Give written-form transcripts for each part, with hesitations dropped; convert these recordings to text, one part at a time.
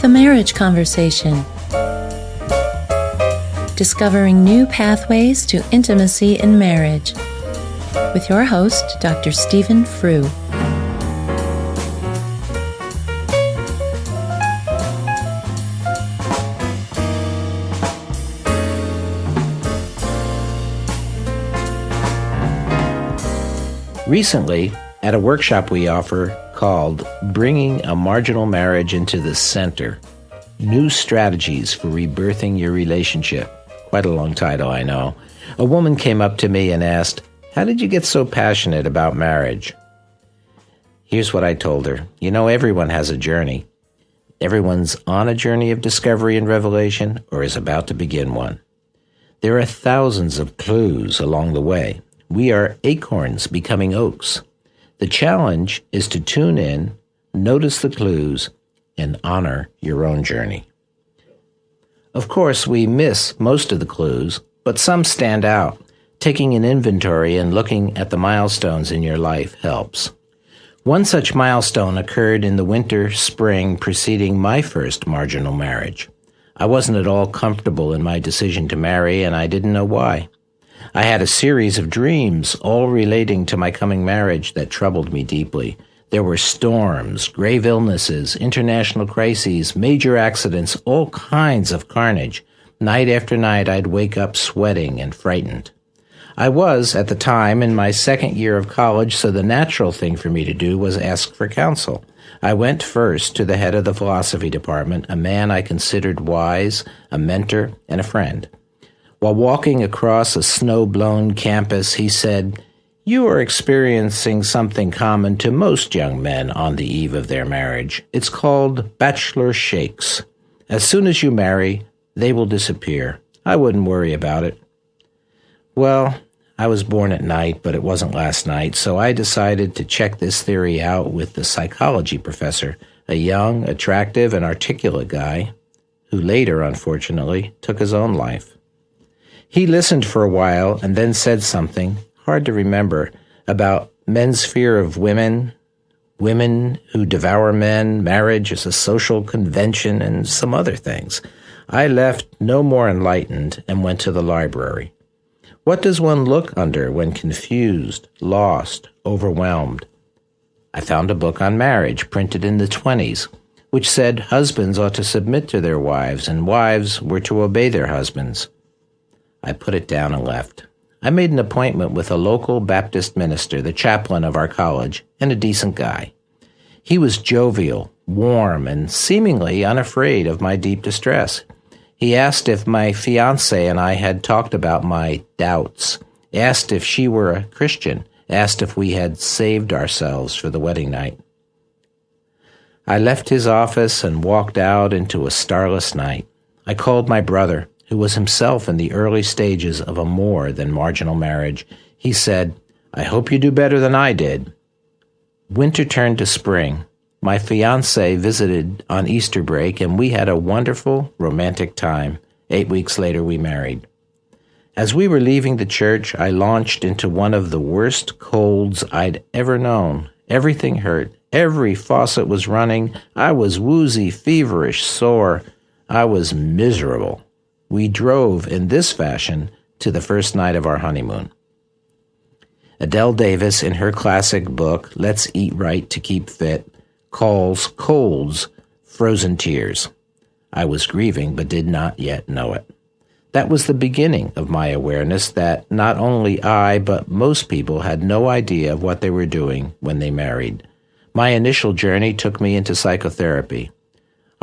The Marriage Conversation. Discovering new pathways to intimacy in marriage. With your host, Dr. Stephen Frew. Recently, at a workshop we offer called Bringing a Marginal Marriage into the Center, New Strategies for Rebirthing Your Relationship. Quite a long title, I know. A woman came up to me and asked, "How did you get so passionate about marriage?" Here's what I told her. You know, everyone has a journey. Everyone's on a journey of discovery and revelation or is about to begin one. There are thousands of clues along the way. We are acorns becoming oaks. The challenge is to tune in, notice the clues, and honor your own journey. Of course, we miss most of the clues, but some stand out. Taking an inventory and looking at the milestones in your life helps. One such milestone occurred in the winter-spring preceding my first marginal marriage. I wasn't at all comfortable in my decision to marry, and I didn't know why. I had a series of dreams, all relating to my coming marriage, that troubled me deeply. There were storms, grave illnesses, international crises, major accidents, all kinds of carnage. Night after night, I'd wake up sweating and frightened. I was, at the time, in my second year of college, so the natural thing for me to do was ask for counsel. I went first to the head of the philosophy department, a man I considered wise, a mentor, and a friend. While walking across a snow-blown campus, he said, "You are experiencing something common to most young men on the eve of their marriage. It's called bachelor shakes. As soon as you marry, they will disappear. I wouldn't worry about it." Well, I was born at night, but it wasn't last night, so I decided to check this theory out with the psychology professor, a young, attractive, and articulate guy who later, unfortunately, took his own life. He listened for a while and then said something, hard to remember, about men's fear of women, women who devour men, marriage as a social convention, and some other things. I left no more enlightened and went to the library. What does one look under when confused, lost, overwhelmed? I found a book on marriage printed in the 1920s, which said husbands ought to submit to their wives and wives were to obey their husbands. I put it down and left. I made an appointment with a local Baptist minister, the chaplain of our college, and a decent guy. He was jovial, warm, and seemingly unafraid of my deep distress. He asked if my fiancée and I had talked about my doubts, asked if she were a Christian, asked if we had saved ourselves for the wedding night. I left his office and walked out into a starless night. I called my brother, who was himself in the early stages of a more than marginal marriage. He said, "I hope you do better than I did." Winter turned to spring. My fiancée visited on Easter break, and we had a wonderful, romantic time. 8 weeks later, we married. As we were leaving the church, I launched into one of the worst colds I'd ever known. Everything hurt. Every faucet was running. I was woozy, feverish, sore. I was miserable. We drove in this fashion to the first night of our honeymoon. Adele Davis, in her classic book, Let's Eat Right to Keep Fit, calls colds frozen tears. I was grieving, but did not yet know it. That was the beginning of my awareness that not only I, but most people had no idea of what they were doing when they married. My initial journey took me into psychotherapy.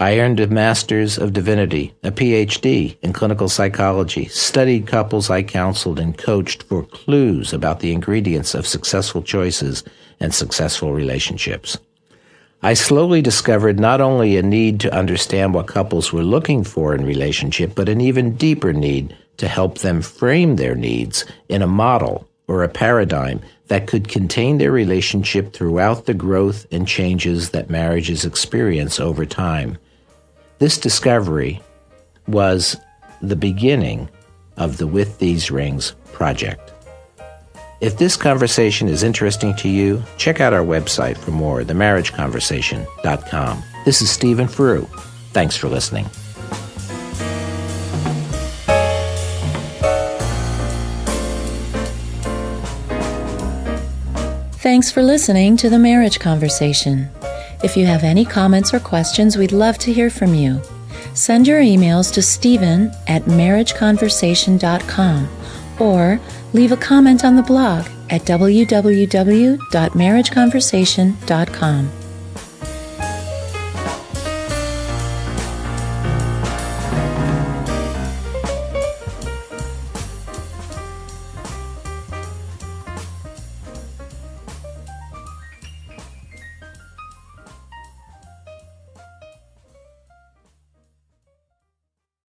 I earned a Master's of Divinity, a PhD in clinical psychology, studied couples I counseled and coached for clues about the ingredients of successful choices and successful relationships. I slowly discovered not only a need to understand what couples were looking for in relationship, but an even deeper need to help them frame their needs in a model or a paradigm that could contain their relationship throughout the growth and changes that marriages experience over time. This discovery was the beginning of the With These Rings project. If this conversation is interesting to you, check out our website for more, themarriageconversation.com. This is Stephen Frew. Thanks for listening. Thanks for listening to The Marriage Conversation. If you have any comments or questions, we'd love to hear from you. Send your emails to Stephen@marriageconversation.com or leave a comment on the blog at www.marriageconversation.com.